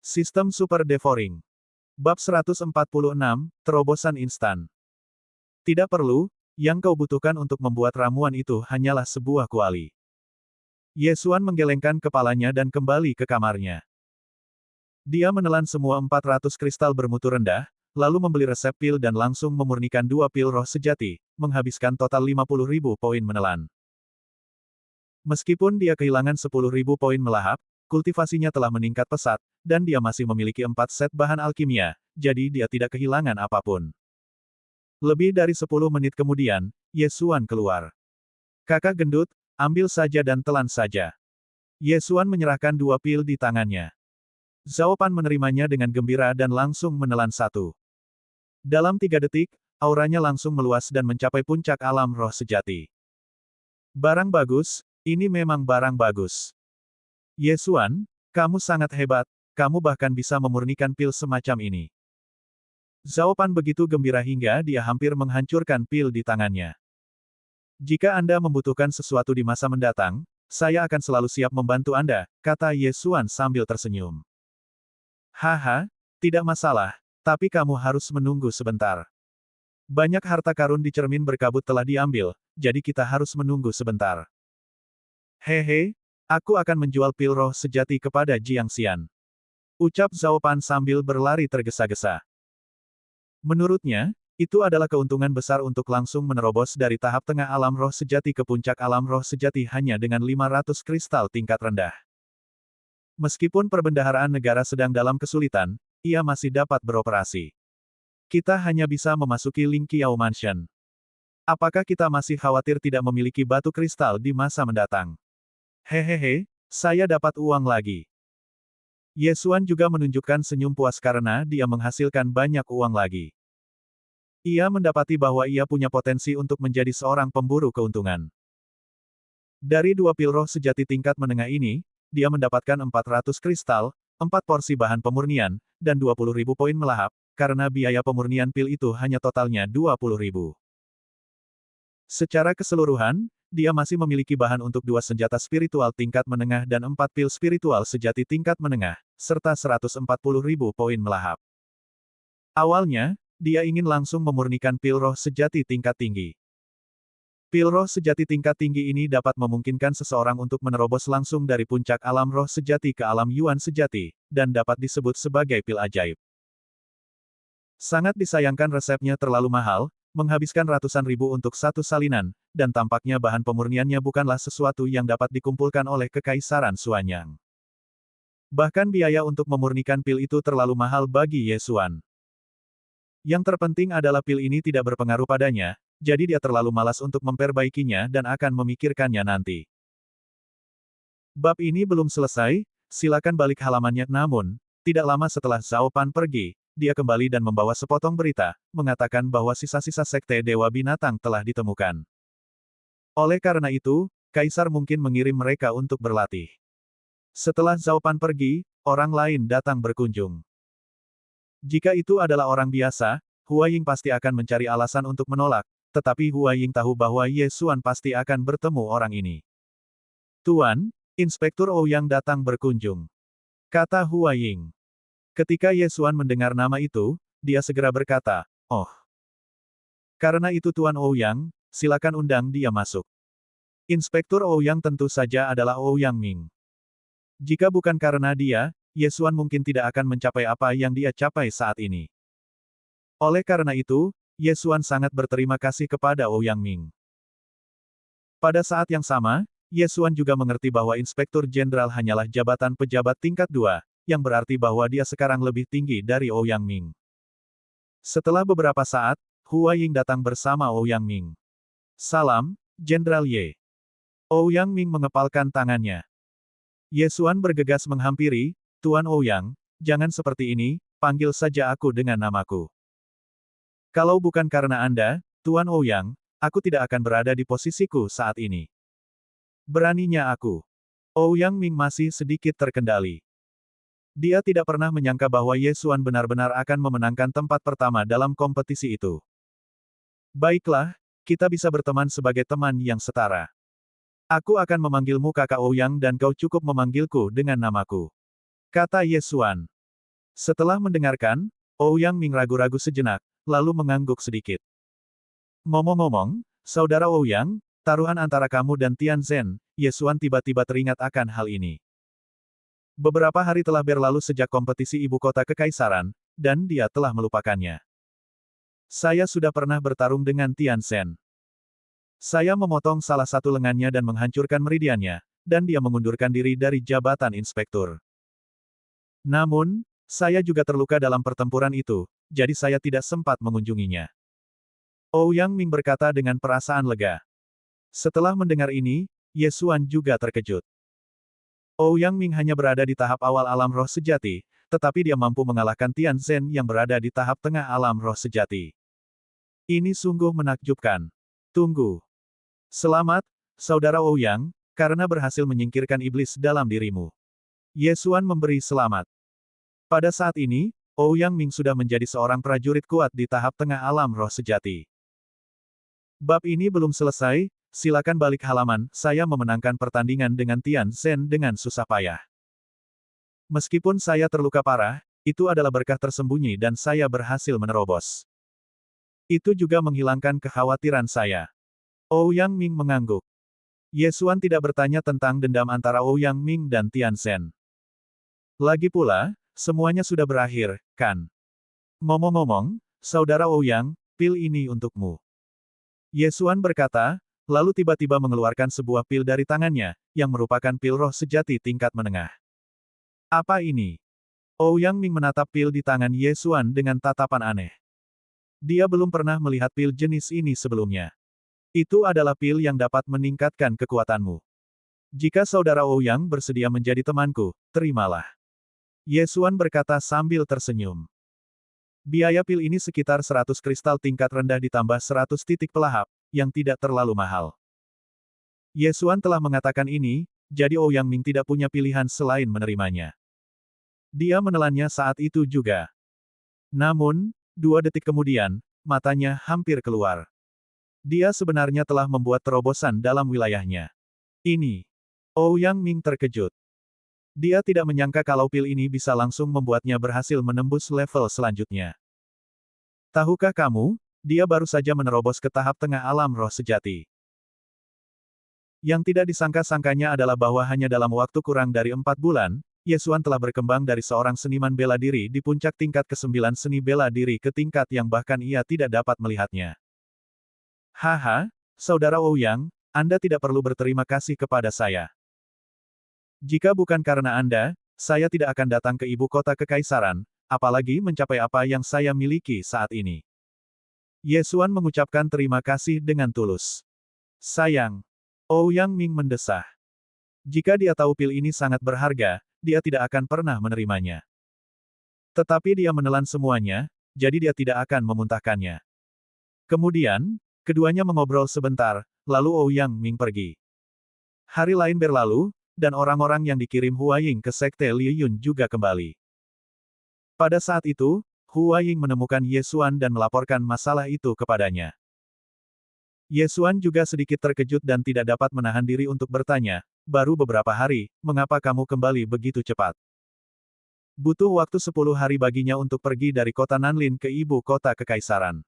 Sistem Super Devouring. Bab 146, Terobosan Instan. Tidak perlu, yang kau butuhkan untuk membuat ramuan itu hanyalah sebuah kuali. Ye Xuan menggelengkan kepalanya dan kembali ke kamarnya. Dia menelan semua 400 kristal bermutu rendah, lalu membeli resep pil dan langsung memurnikan 2 pil roh sejati, menghabiskan total 50.000 poin menelan. Meskipun dia kehilangan 10.000 poin melahap, kultivasinya telah meningkat pesat, dan dia masih memiliki 4 set bahan alkimia, jadi dia tidak kehilangan apapun. Lebih dari 10 menit kemudian, Ye Xuan keluar. Kakak gendut, ambil saja dan telan saja. Ye Xuan menyerahkan 2 pil di tangannya. Zhao Pan menerimanya dengan gembira dan langsung menelan 1. Dalam 3 detik, auranya langsung meluas dan mencapai puncak alam roh sejati. Barang bagus, ini memang barang bagus. Ye Xuan, kamu sangat hebat, kamu bahkan bisa memurnikan pil semacam ini. Zhao Pan begitu gembira hingga dia hampir menghancurkan pil di tangannya. Jika Anda membutuhkan sesuatu di masa mendatang, saya akan selalu siap membantu Anda, kata Ye Xuan sambil tersenyum. Haha, tidak masalah, tapi kamu harus menunggu sebentar. Banyak harta karun di cermin berkabut telah diambil, jadi kita harus menunggu sebentar. Hehe, aku akan menjual pil roh sejati kepada Jiang Xian. Ucap Zhao Pan sambil berlari tergesa-gesa. Menurutnya, itu adalah keuntungan besar untuk langsung menerobos dari tahap tengah alam roh sejati ke puncak alam roh sejati hanya dengan 500 kristal tingkat rendah. Meskipun perbendaharaan negara sedang dalam kesulitan, ia masih dapat beroperasi. Kita hanya bisa memasuki Ling Qiao Mansion. Apakah kita masih khawatir tidak memiliki batu kristal di masa mendatang? Hehehe, saya dapat uang lagi. Ye Xuan juga menunjukkan senyum puas karena dia menghasilkan banyak uang lagi. Ia mendapati bahwa ia punya potensi untuk menjadi seorang pemburu keuntungan. Dari 2 pil roh sejati tingkat menengah ini, dia mendapatkan 400 kristal, 4 porsi bahan pemurnian, dan 20.000 poin melahap, karena biaya pemurnian pil itu hanya totalnya 20.000. Secara keseluruhan, dia masih memiliki bahan untuk 2 senjata spiritual tingkat menengah dan 4 pil spiritual sejati tingkat menengah, serta 140.000 poin melahap. Awalnya, dia ingin langsung memurnikan pil roh sejati tingkat tinggi. Pil roh sejati tingkat tinggi ini dapat memungkinkan seseorang untuk menerobos langsung dari puncak alam roh sejati ke alam Yuan sejati, dan dapat disebut sebagai pil ajaib. Sangat disayangkan resepnya terlalu mahal, menghabiskan ratusan ribu untuk satu salinan, dan tampaknya bahan pemurniannya bukanlah sesuatu yang dapat dikumpulkan oleh Kekaisaran Xuanyang. Bahkan biaya untuk memurnikan pil itu terlalu mahal bagi Ye Xuan. Yang terpenting adalah pil ini tidak berpengaruh padanya, jadi dia terlalu malas untuk memperbaikinya dan akan memikirkannya nanti. Bab ini belum selesai, silakan balik halamannya. Namun, tidak lama setelah Zhao Pan pergi, dia kembali dan membawa sepotong berita, mengatakan bahwa sisa-sisa sekte Dewa Binatang telah ditemukan. Oleh karena itu, Kaisar mungkin mengirim mereka untuk berlatih. Setelah Zhao Pan pergi, orang lain datang berkunjung. Jika itu adalah orang biasa, Hua Ying pasti akan mencari alasan untuk menolak, tetapi Hua Ying tahu bahwa Ye Xuan pasti akan bertemu orang ini. Tuan, Inspektur Ouyang datang berkunjung, kata Hua Ying. Ketika Ye Xuan mendengar nama itu, dia segera berkata, "Oh. Karena itu Tuan Ouyang, silakan undang dia masuk." Inspektur Ouyang tentu saja adalah Ouyang Ming. Jika bukan karena dia, Ye Xuan mungkin tidak akan mencapai apa yang dia capai saat ini. Oleh karena itu, Ye Xuan sangat berterima kasih kepada Ouyang Ming. Pada saat yang sama, Ye Xuan juga mengerti bahwa Inspektur Jenderal hanyalah jabatan pejabat tingkat 2, yang berarti bahwa dia sekarang lebih tinggi dari Ouyang Ming. Setelah beberapa saat, Hua Ying datang bersama Ouyang Ming. "Salam, Jenderal Ye." Ouyang Ming mengepalkan tangannya. Ye Xuan bergegas menghampiri, "Tuan Ouyang, jangan seperti ini, panggil saja aku dengan namaku. Kalau bukan karena Anda, Tuan Ouyang, aku tidak akan berada di posisiku saat ini." Beraninya aku. Ouyang Ming masih sedikit terkendali. Dia tidak pernah menyangka bahwa Ye Xuan benar-benar akan memenangkan tempat pertama dalam kompetisi itu. "Baiklah, kita bisa berteman sebagai teman yang setara. Aku akan memanggilmu Kakak Ouyang dan kau cukup memanggilku dengan namaku," kata Ye Xuan. Setelah mendengarkan, Ouyang Ming ragu-ragu sejenak, lalu mengangguk sedikit. Ngomong-ngomong, saudara Ouyang, taruhan antara kamu dan Tian Zhen, Ye Xuan tiba-tiba teringat akan hal ini. Beberapa hari telah berlalu sejak kompetisi ibu kota kekaisaran, dan dia telah melupakannya. Saya sudah pernah bertarung dengan Tian Zhen. Saya memotong salah satu lengannya dan menghancurkan meridiannya, dan dia mengundurkan diri dari jabatan inspektur. Namun, saya juga terluka dalam pertempuran itu, jadi saya tidak sempat mengunjunginya. Ouyang Ming berkata dengan perasaan lega. Setelah mendengar ini, Ye Xuan juga terkejut. Ouyang Ming hanya berada di tahap awal alam roh sejati, tetapi dia mampu mengalahkan Tian Zhen yang berada di tahap tengah alam roh sejati. Ini sungguh menakjubkan. Tunggu. Selamat, saudara Ouyang, karena berhasil menyingkirkan iblis dalam dirimu. Ye Xuan memberi selamat. Pada saat ini, Ouyang Ming sudah menjadi seorang prajurit kuat di tahap tengah alam roh sejati. Bab ini belum selesai, silakan balik halaman, saya memenangkan pertandingan dengan Tian Zhen dengan susah payah. Meskipun saya terluka parah, itu adalah berkah tersembunyi dan saya berhasil menerobos. Itu juga menghilangkan kekhawatiran saya. Ouyang Ming mengangguk. Ye Xuan tidak bertanya tentang dendam antara Ouyang Ming dan Tian Zhen. Lagi pula, semuanya sudah berakhir, kan? Ngomong-ngomong, saudara Ouyang, pil ini untukmu. Ye Xuan berkata, lalu tiba-tiba mengeluarkan sebuah pil dari tangannya, yang merupakan pil roh sejati tingkat menengah. Apa ini? Ouyang Ming menatap pil di tangan Ye Xuan dengan tatapan aneh. Dia belum pernah melihat pil jenis ini sebelumnya. Itu adalah pil yang dapat meningkatkan kekuatanmu. Jika saudara Ouyang bersedia menjadi temanku, terimalah. Ye Xuan berkata sambil tersenyum. Biaya pil ini sekitar 100 kristal tingkat rendah ditambah 100 titik pelahap, yang tidak terlalu mahal. Ye Xuan telah mengatakan ini, jadi Ouyang Ming tidak punya pilihan selain menerimanya. Dia menelannya saat itu juga. Namun, 2 detik kemudian, matanya hampir keluar. Dia sebenarnya telah membuat terobosan dalam wilayahnya. Ini. Ouyang Ming terkejut. Dia tidak menyangka kalau pil ini bisa langsung membuatnya berhasil menembus level selanjutnya. Tahukah kamu, dia baru saja menerobos ke tahap tengah alam roh sejati. Yang tidak disangka-sangkanya adalah bahwa hanya dalam waktu kurang dari 4 bulan, Ye Xuan telah berkembang dari seorang seniman bela diri di puncak tingkat ke-9 seni bela diri ke tingkat yang bahkan ia tidak dapat melihatnya. Haha, saudara Ouyang, Anda tidak perlu berterima kasih kepada saya. Jika bukan karena Anda, saya tidak akan datang ke ibu kota kekaisaran, apalagi mencapai apa yang saya miliki saat ini. Ye Xuan mengucapkan terima kasih dengan tulus. Sayang. Ouyang Ming mendesah. Jika dia tahu pil ini sangat berharga, dia tidak akan pernah menerimanya. Tetapi dia menelan semuanya, jadi dia tidak akan memuntahkannya. Kemudian, keduanya mengobrol sebentar, lalu Ouyang Ming pergi. Hari lain berlalu, dan orang-orang yang dikirim Hua Ying ke Sekte Liu Yun juga kembali. Pada saat itu, Hua Ying menemukan Ye Xuan dan melaporkan masalah itu kepadanya. Ye Xuan juga sedikit terkejut dan tidak dapat menahan diri untuk bertanya, baru beberapa hari, mengapa kamu kembali begitu cepat? Butuh waktu 10 hari baginya untuk pergi dari kota Nanlin ke ibu kota kekaisaran.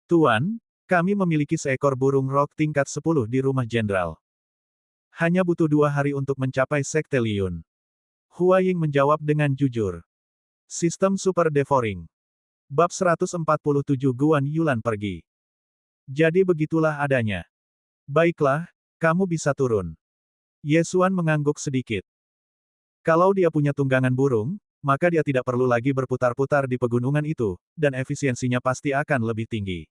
Tuan, kami memiliki seekor burung rok tingkat 10 di rumah jenderal. Hanya butuh 2 hari untuk mencapai Sekte Liyun. Hua Ying menjawab dengan jujur. Sistem Super Devouring. Bab 147 Guan Yulan pergi. Jadi begitulah adanya. Baiklah, kamu bisa turun. Ye Xuan mengangguk sedikit. Kalau dia punya tunggangan burung, maka dia tidak perlu lagi berputar-putar di pegunungan itu, dan efisiensinya pasti akan lebih tinggi.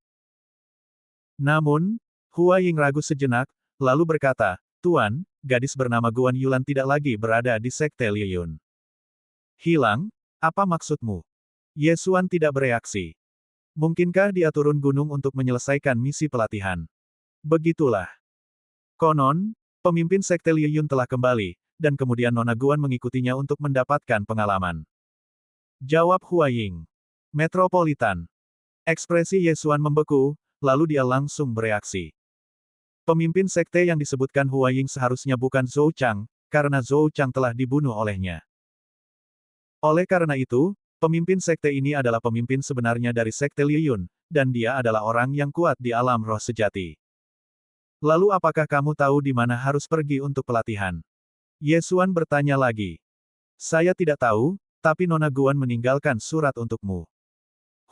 Namun, Hua Ying ragu sejenak, lalu berkata, Tuan, gadis bernama Guan Yulan tidak lagi berada di Sekte Liu Yun. Hilang? Apa maksudmu? Ye Xuan tidak bereaksi. Mungkinkah dia turun gunung untuk menyelesaikan misi pelatihan? Begitulah. Konon, pemimpin Sekte Liu Yun telah kembali, dan kemudian Nona Guan mengikutinya untuk mendapatkan pengalaman. Jawab Hua Ying. Metropolitan. Ekspresi Ye Xuan membeku, lalu dia langsung bereaksi. Pemimpin sekte yang disebutkan Hua Ying seharusnya bukan Zhou Chang, karena Zhou Chang telah dibunuh olehnya. Oleh karena itu, pemimpin sekte ini adalah pemimpin sebenarnya dari sekte Liyun, dan dia adalah orang yang kuat di alam roh sejati. Lalu apakah kamu tahu di mana harus pergi untuk pelatihan? Yesuan bertanya lagi. Saya tidak tahu, tapi Nona Guan meninggalkan surat untukmu.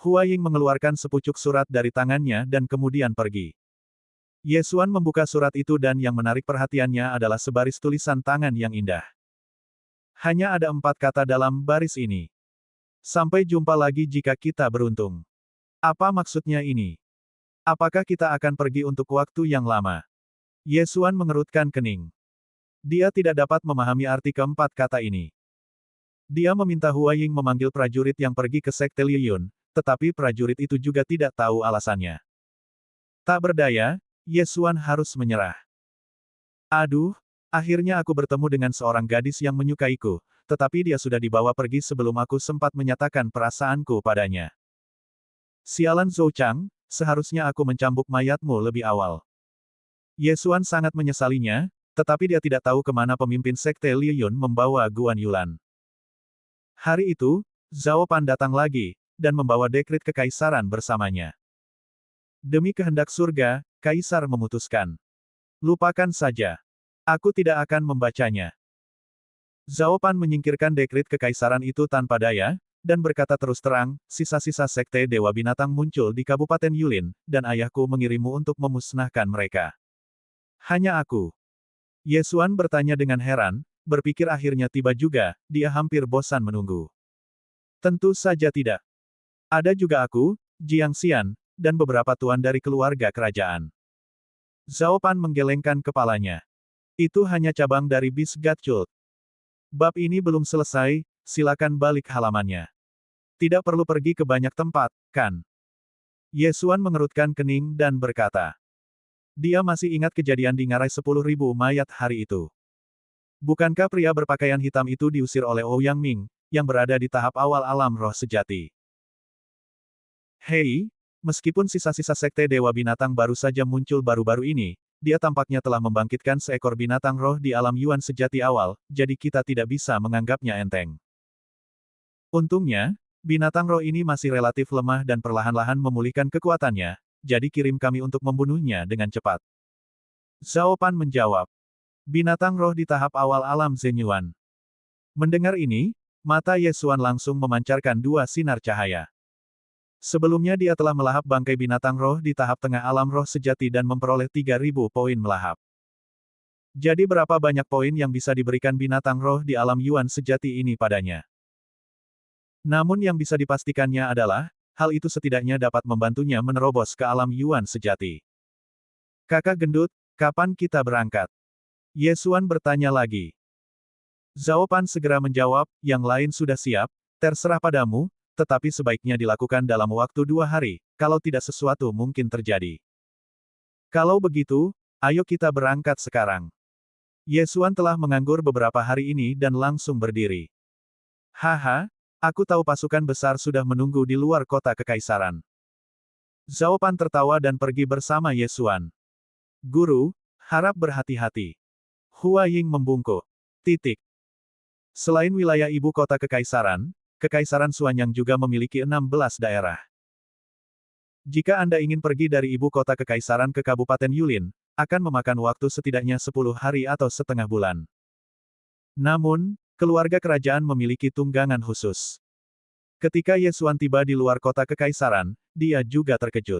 Hua Ying mengeluarkan sepucuk surat dari tangannya dan kemudian pergi. Yesuan membuka surat itu dan yang menarik perhatiannya adalah sebaris tulisan tangan yang indah. Hanya ada 4 kata dalam baris ini. Sampai jumpa lagi jika kita beruntung. Apa maksudnya ini? Apakah kita akan pergi untuk waktu yang lama? Yesuan mengerutkan kening. Dia tidak dapat memahami arti keempat kata ini. Dia meminta Hua Ying memanggil prajurit yang pergi ke sekte Liyun, tetapi prajurit itu juga tidak tahu alasannya. Tak berdaya, Yesuan harus menyerah. Aduh, akhirnya aku bertemu dengan seorang gadis yang menyukaiku, tetapi dia sudah dibawa pergi sebelum aku sempat menyatakan perasaanku padanya. Sialan Zhou Chang, seharusnya aku mencambuk mayatmu lebih awal. Yesuan sangat menyesalinya, tetapi dia tidak tahu kemana pemimpin sekte Liyun membawa Guan Yulan. Hari itu, Zhao Pan datang lagi, dan membawa dekret kekaisaran bersamanya. Demi kehendak surga, Kaisar memutuskan. Lupakan saja. Aku tidak akan membacanya. Zhao Pan menyingkirkan dekret kekaisaran itu tanpa daya, dan berkata terus terang, sisa-sisa sekte Dewa Binatang muncul di Kabupaten Yulin, dan ayahku mengirimmu untuk memusnahkan mereka. Hanya aku. Yesuan bertanya dengan heran, berpikir akhirnya tiba juga, dia hampir bosan menunggu. Tentu saja tidak. Ada juga aku, Jiang Xian, dan beberapa tuan dari keluarga kerajaan. Zhao Pan menggelengkan kepalanya. Itu hanya cabang dari Bisgat Cult. Bab ini belum selesai, silakan balik halamannya. Tidak perlu pergi ke banyak tempat, kan? Yesuan mengerutkan kening dan berkata. Dia masih ingat kejadian di ngarai 10.000 mayat hari itu. Bukankah pria berpakaian hitam itu diusir oleh Ouyang Ming, yang berada di tahap awal alam roh sejati? Hei, meskipun sisa-sisa sekte Dewa Binatang baru saja muncul baru-baru ini, dia tampaknya telah membangkitkan seekor binatang roh di alam Yuan sejati awal, jadi kita tidak bisa menganggapnya enteng. Untungnya, binatang roh ini masih relatif lemah dan perlahan-lahan memulihkan kekuatannya, jadi kirim kami untuk membunuhnya dengan cepat. Zhao Pan menjawab. Binatang roh di tahap awal alam Zenyuan. Mendengar ini, mata Yesuan langsung memancarkan 2 sinar cahaya. Sebelumnya dia telah melahap bangkai binatang roh di tahap tengah alam roh sejati dan memperoleh 3.000 poin melahap. Jadi berapa banyak poin yang bisa diberikan binatang roh di alam Yuan sejati ini padanya? Namun yang bisa dipastikannya adalah, hal itu setidaknya dapat membantunya menerobos ke alam Yuan sejati. Kakak gendut, kapan kita berangkat? Yesuan bertanya lagi. Zhao Pan segera menjawab, yang lain sudah siap, terserah padamu, tetapi sebaiknya dilakukan dalam waktu 2 hari, kalau tidak sesuatu mungkin terjadi. Kalau begitu, ayo kita berangkat sekarang. Yesuan telah menganggur beberapa hari ini dan langsung berdiri. Haha, aku tahu pasukan besar sudah menunggu di luar kota kekaisaran. Zhao Pan tertawa dan pergi bersama Yesuan. Guru, harap berhati-hati. Hua Ying membungkuk. Selain wilayah ibu kota kekaisaran, Kekaisaran Suanyang juga memiliki 16 daerah. Jika Anda ingin pergi dari ibu kota kekaisaran ke Kabupaten Yulin, akan memakan waktu setidaknya 10 hari atau setengah bulan. Namun, keluarga kerajaan memiliki tunggangan khusus. Ketika Yesuan tiba di luar kota kekaisaran, dia juga terkejut.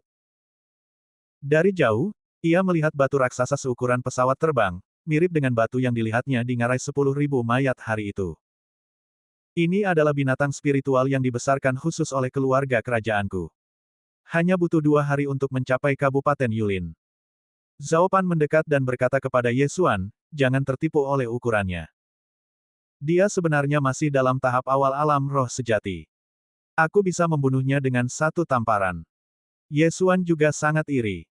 Dari jauh, ia melihat batu raksasa seukuran pesawat terbang, mirip dengan batu yang dilihatnya di ngarai 10.000 mayat hari itu. Ini adalah binatang spiritual yang dibesarkan khusus oleh keluarga kerajaanku. Hanya butuh 2 hari untuk mencapai Kabupaten Yulin. Zhao Pan mendekat dan berkata kepada Yesuan, jangan tertipu oleh ukurannya. Dia sebenarnya masih dalam tahap awal alam roh sejati. Aku bisa membunuhnya dengan 1 tamparan. Yesuan juga sangat iri.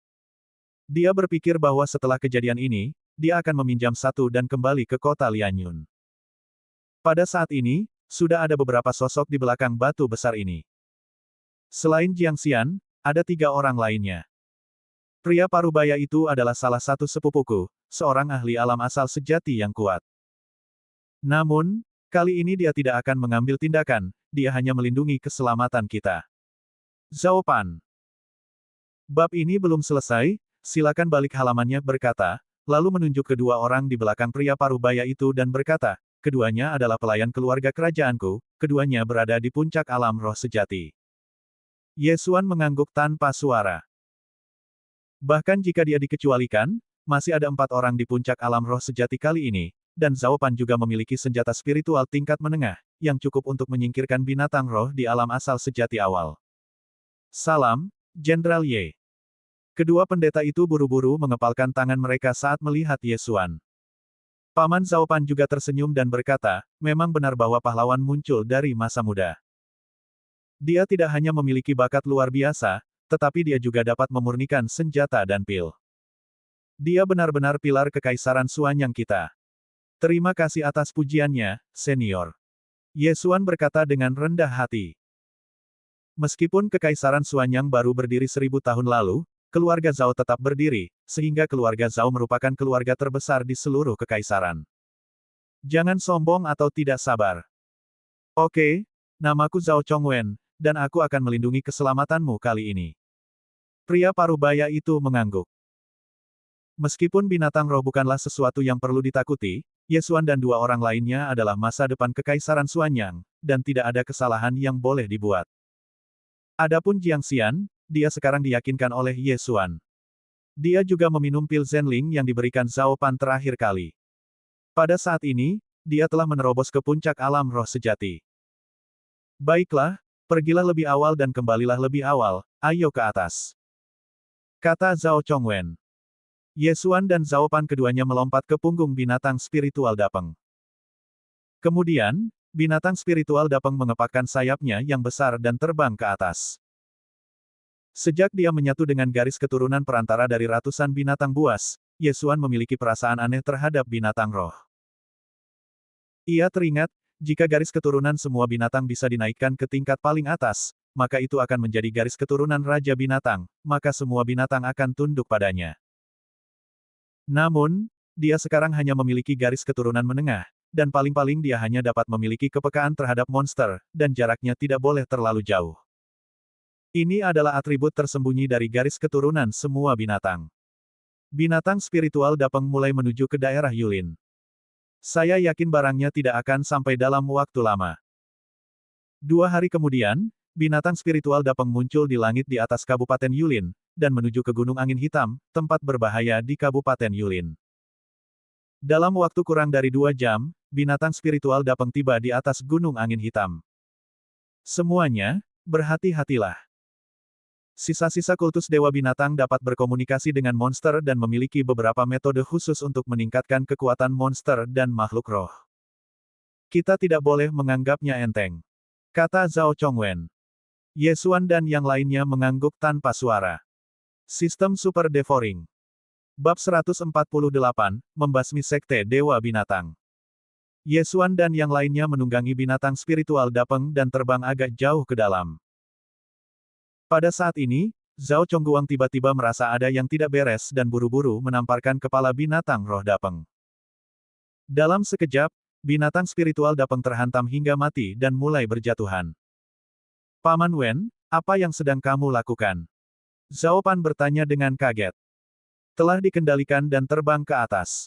Dia berpikir bahwa setelah kejadian ini, dia akan meminjam 1 dan kembali ke kota Lianyun. Pada saat ini, sudah ada beberapa sosok di belakang batu besar ini. Selain Jiang Xian, ada 3 orang lainnya. Pria parubaya itu adalah salah satu sepupuku, seorang ahli alam asal sejati yang kuat. Namun, Kali ini dia tidak akan mengambil tindakan, dia hanya melindungi keselamatan kita. Zhao Pan. Bab ini belum selesai, silakan balik halamannya berkata, lalu menunjuk kedua orang di belakang pria parubaya itu dan berkata, keduanya adalah pelayan keluarga kerajaanku, keduanya berada di puncak alam roh sejati. Ye Xuan mengangguk tanpa suara. Bahkan jika dia dikecualikan, masih ada 4 orang di puncak alam roh sejati kali ini, dan Zhao Pan juga memiliki senjata spiritual tingkat menengah, yang cukup untuk menyingkirkan binatang roh di alam asal sejati awal. Salam, Jenderal Ye. Kedua pendeta itu buru-buru mengepalkan tangan mereka saat melihat Ye Xuan. Paman Zhao Pan juga tersenyum dan berkata, memang benar bahwa pahlawan muncul dari masa muda. Dia tidak hanya memiliki bakat luar biasa, tetapi dia juga dapat memurnikan senjata dan pil. Dia benar-benar pilar kekaisaran Xuanyang kita. Terima kasih atas pujiannya, senior. Ye Xuan berkata dengan rendah hati. Meskipun kekaisaran Xuanyang baru berdiri 1000 tahun lalu, keluarga Zhao tetap berdiri, sehingga keluarga Zhao merupakan keluarga terbesar di seluruh kekaisaran. Jangan sombong atau tidak sabar. Oke, namaku Zhao Chongwen, dan aku akan melindungi keselamatanmu kali ini. Pria parubaya itu mengangguk. Meskipun binatang roh bukanlah sesuatu yang perlu ditakuti, Ye Xuan dan 2 orang lainnya adalah masa depan kekaisaran Xuanyang, dan tidak ada kesalahan yang boleh dibuat. Adapun Jiang Xian, dia sekarang diyakinkan oleh Ye Xuan. Dia juga meminum pil Zenling yang diberikan Zhao Pan terakhir kali. Pada saat ini, dia telah menerobos ke puncak alam roh sejati. Baiklah, pergilah lebih awal dan kembalilah lebih awal, ayo ke atas. Kata Zhao Chongwen. Ye Xuan dan Zhao Pan keduanya melompat ke punggung binatang spiritual Dapeng. Kemudian, binatang spiritual Dapeng mengepakkan sayapnya yang besar dan terbang ke atas. Sejak dia menyatu dengan garis keturunan perantara dari ratusan binatang buas, Ye Xuan memiliki perasaan aneh terhadap binatang roh. Ia teringat, jika garis keturunan semua binatang bisa dinaikkan ke tingkat paling atas, maka itu akan menjadi garis keturunan Raja Binatang, maka semua binatang akan tunduk padanya. Namun, dia sekarang hanya memiliki garis keturunan menengah, dan paling-paling dia hanya dapat memiliki kepekaan terhadap monster, dan jaraknya tidak boleh terlalu jauh. Ini adalah atribut tersembunyi dari garis keturunan semua binatang. Binatang spiritual Dapeng mulai menuju ke daerah Yulin. Saya yakin barangnya tidak akan sampai dalam waktu lama. 2 hari kemudian, binatang spiritual Dapeng muncul di langit di atas Kabupaten Yulin, dan menuju ke Gunung Angin Hitam, tempat berbahaya di Kabupaten Yulin. Dalam waktu kurang dari 2 jam, binatang spiritual Dapeng tiba di atas Gunung Angin Hitam. Semuanya, berhati-hatilah. Sisa-sisa kultus Dewa Binatang dapat berkomunikasi dengan monster dan memiliki beberapa metode khusus untuk meningkatkan kekuatan monster dan makhluk roh. Kita tidak boleh menganggapnya enteng. Kata Zhao Chongwen. Ye Xuan dan yang lainnya mengangguk tanpa suara. Sistem Super Devouring. Bab 148, Membasmi Sekte Dewa Binatang. Ye Xuan dan yang lainnya menunggangi binatang spiritual Dapeng dan terbang agak jauh ke dalam. Pada saat ini, Zhao Chongguang tiba-tiba merasa ada yang tidak beres dan buru-buru menamparkan kepala binatang roh Dapeng. Dalam sekejap, binatang spiritual Dapeng terhantam hingga mati dan mulai berjatuhan. Paman Wen, apa yang sedang kamu lakukan? Zhao Pan bertanya dengan kaget. Telah dikendalikan dan terbang ke atas.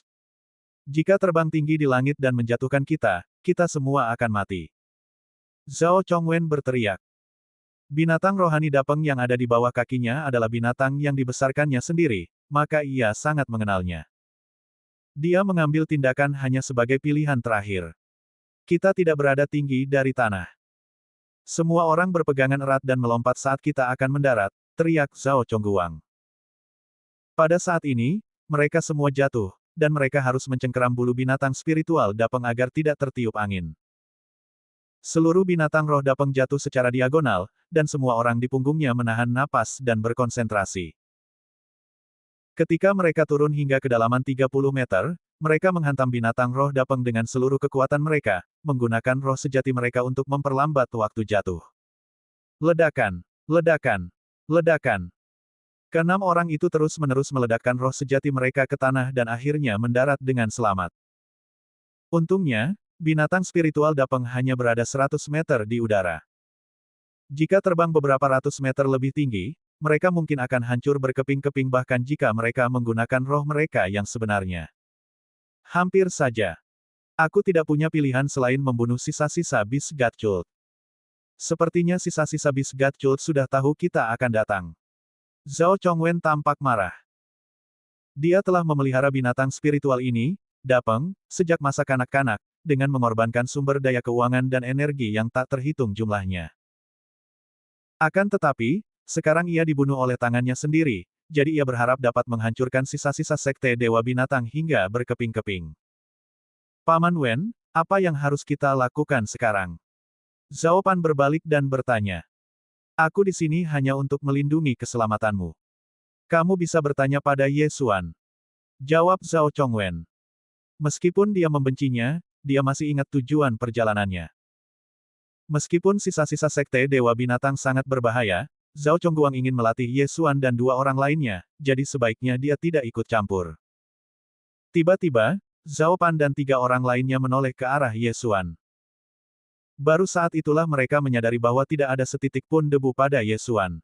Jika terbang tinggi di langit dan menjatuhkan kita, kita semua akan mati. Zhao Chongwen berteriak. Binatang rohani Dapeng yang ada di bawah kakinya adalah binatang yang dibesarkannya sendiri, maka ia sangat mengenalnya. Dia mengambil tindakan hanya sebagai pilihan terakhir. Kita tidak berada tinggi dari tanah. Semua orang berpegangan erat dan melompat saat kita akan mendarat, teriak Zhao Chongguang. Pada saat ini, mereka semua jatuh, dan mereka harus mencengkeram bulu binatang spiritual Dapeng agar tidak tertiup angin. Seluruh binatang roh Dapeng jatuh secara diagonal, dan semua orang di punggungnya menahan napas dan berkonsentrasi. Ketika mereka turun hingga kedalaman 30 meter, mereka menghantam binatang roh Dapeng dengan seluruh kekuatan mereka, menggunakan roh sejati mereka untuk memperlambat waktu jatuh. Ledakan, ledakan, ledakan. Keenam orang itu terus-menerus meledakkan roh sejati mereka ke tanah dan akhirnya mendarat dengan selamat. Untungnya, Binatang spiritual Dapeng hanya berada 100 meter di udara. Jika terbang beberapa ratus meter lebih tinggi, mereka mungkin akan hancur berkeping-keping bahkan jika mereka menggunakan roh mereka yang sebenarnya. Hampir saja. Aku tidak punya pilihan selain membunuh sisa-sisa Beast God Cult. Sepertinya sisa-sisa Beast God Cult sudah tahu kita akan datang. Zhao Chongwen tampak marah. Dia telah memelihara binatang spiritual ini, Dapeng, sejak masa kanak-kanak, dengan mengorbankan sumber daya keuangan dan energi yang tak terhitung jumlahnya. Akan tetapi, sekarang ia dibunuh oleh tangannya sendiri, jadi ia berharap dapat menghancurkan sisa-sisa sekte Dewa Binatang hingga berkeping-keping. Paman Wen, apa yang harus kita lakukan sekarang? Zhao Pan berbalik dan bertanya. Aku di sini hanya untuk melindungi keselamatanmu. Kamu bisa bertanya pada Ye Xuan. Jawab Zhao Chongwen. Meskipun dia membencinya, dia masih ingat tujuan perjalanannya. Meskipun sisa-sisa sekte Dewa Binatang sangat berbahaya, Zhao Chongguang ingin melatih Ye Xuan dan dua orang lainnya, jadi sebaiknya dia tidak ikut campur. Tiba-tiba, Zhao Pan dan tiga orang lainnya menoleh ke arah Ye Xuan. Baru saat itulah mereka menyadari bahwa tidak ada setitik pun debu pada Ye Xuan.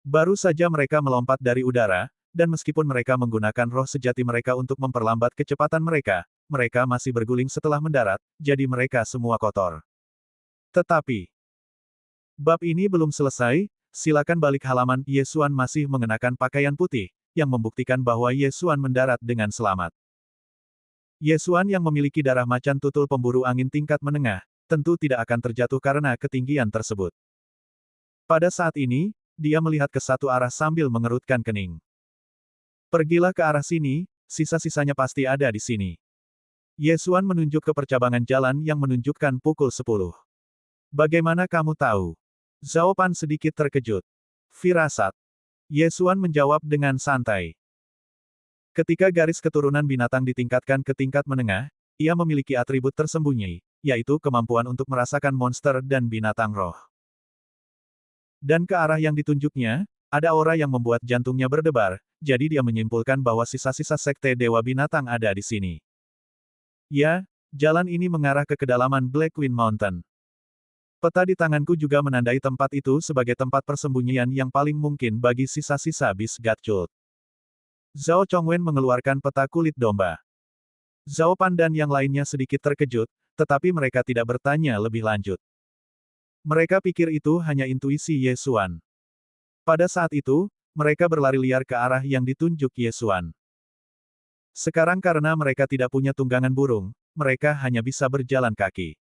Baru saja mereka melompat dari udara, dan meskipun mereka menggunakan roh sejati mereka untuk memperlambat kecepatan mereka, mereka masih berguling setelah mendarat, jadi mereka semua kotor. Tetapi, bab ini belum selesai, silakan balik halaman. Ye Xuan masih mengenakan pakaian putih, yang membuktikan bahwa Ye Xuan mendarat dengan selamat. Ye Xuan yang memiliki darah macan tutul pemburu angin tingkat menengah, tentu tidak akan terjatuh karena ketinggian tersebut. Pada saat ini, dia melihat ke satu arah sambil mengerutkan kening. Pergilah ke arah sini, sisa-sisanya pasti ada di sini. Ye Xuan menunjuk ke percabangan jalan yang menunjukkan pukul 10. Bagaimana kamu tahu? Zhao Pan sedikit terkejut. Firasat. Ye Xuan menjawab dengan santai. Ketika garis keturunan binatang ditingkatkan ke tingkat menengah, ia memiliki atribut tersembunyi, yaitu kemampuan untuk merasakan monster dan binatang roh. Dan ke arah yang ditunjuknya, ada aura yang membuat jantungnya berdebar, jadi dia menyimpulkan bahwa sisa-sisa sekte Dewa Binatang ada di sini. Ya, jalan ini mengarah ke kedalaman Black Wind Mountain. Peta di tanganku juga menandai tempat itu sebagai tempat persembunyian yang paling mungkin bagi sisa-sisa Beast God Cult. Zhao Chongwen mengeluarkan peta kulit domba. Zhao Pan dan yang lainnya sedikit terkejut, tetapi mereka tidak bertanya lebih lanjut. Mereka pikir itu hanya intuisi Ye Xuan. Pada saat itu, mereka berlari liar ke arah yang ditunjuk Ye Xuan. Sekarang karena mereka tidak punya tunggangan burung, mereka hanya bisa berjalan kaki.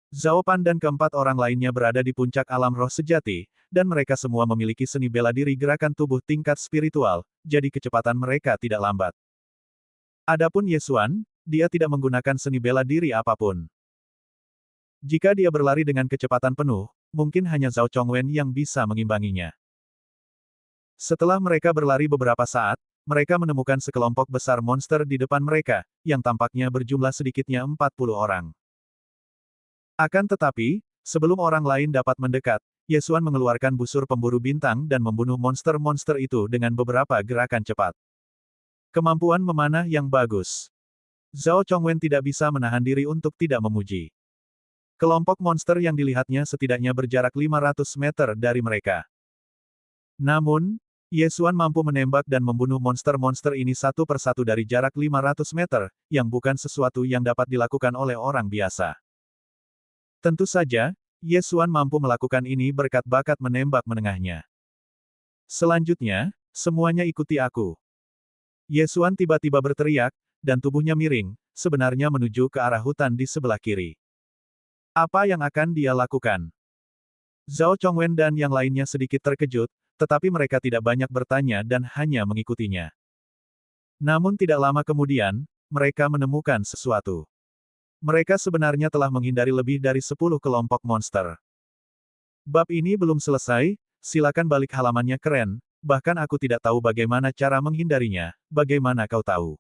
Zhao Pan dan keempat orang lainnya berada di puncak alam roh sejati, dan mereka semua memiliki seni bela diri gerakan tubuh tingkat spiritual, jadi kecepatan mereka tidak lambat. Adapun Ye Xuan, dia tidak menggunakan seni bela diri apapun. Jika dia berlari dengan kecepatan penuh, mungkin hanya Zhao Chongwen yang bisa mengimbanginya. Setelah mereka berlari beberapa saat, mereka menemukan sekelompok besar monster di depan mereka, yang tampaknya berjumlah sedikitnya 40 orang. Akan tetapi, sebelum orang lain dapat mendekat, Ye Xuan mengeluarkan busur pemburu bintang dan membunuh monster-monster itu dengan beberapa gerakan cepat. Kemampuan memanah yang bagus. Zhao Chongwen tidak bisa menahan diri untuk tidak memuji. Kelompok monster yang dilihatnya setidaknya berjarak 500 meter dari mereka. Namun, Ye Xuan mampu menembak dan membunuh monster-monster ini satu persatu dari jarak 500 meter, yang bukan sesuatu yang dapat dilakukan oleh orang biasa. Tentu saja, Ye Xuan mampu melakukan ini berkat bakat menembak menengahnya. Selanjutnya, semuanya ikuti aku. Ye Xuan tiba-tiba berteriak, dan tubuhnya miring, sebenarnya menuju ke arah hutan di sebelah kiri. Apa yang akan dia lakukan? Zhao Chongwen dan yang lainnya sedikit terkejut, tetapi mereka tidak banyak bertanya dan hanya mengikutinya. Namun tidak lama kemudian, mereka menemukan sesuatu. Mereka sebenarnya telah menghindari lebih dari 10 kelompok monster. Bab ini belum selesai, silakan balik halamannya keren, bahkan aku tidak tahu bagaimana cara menghindarinya, bagaimana kau tahu?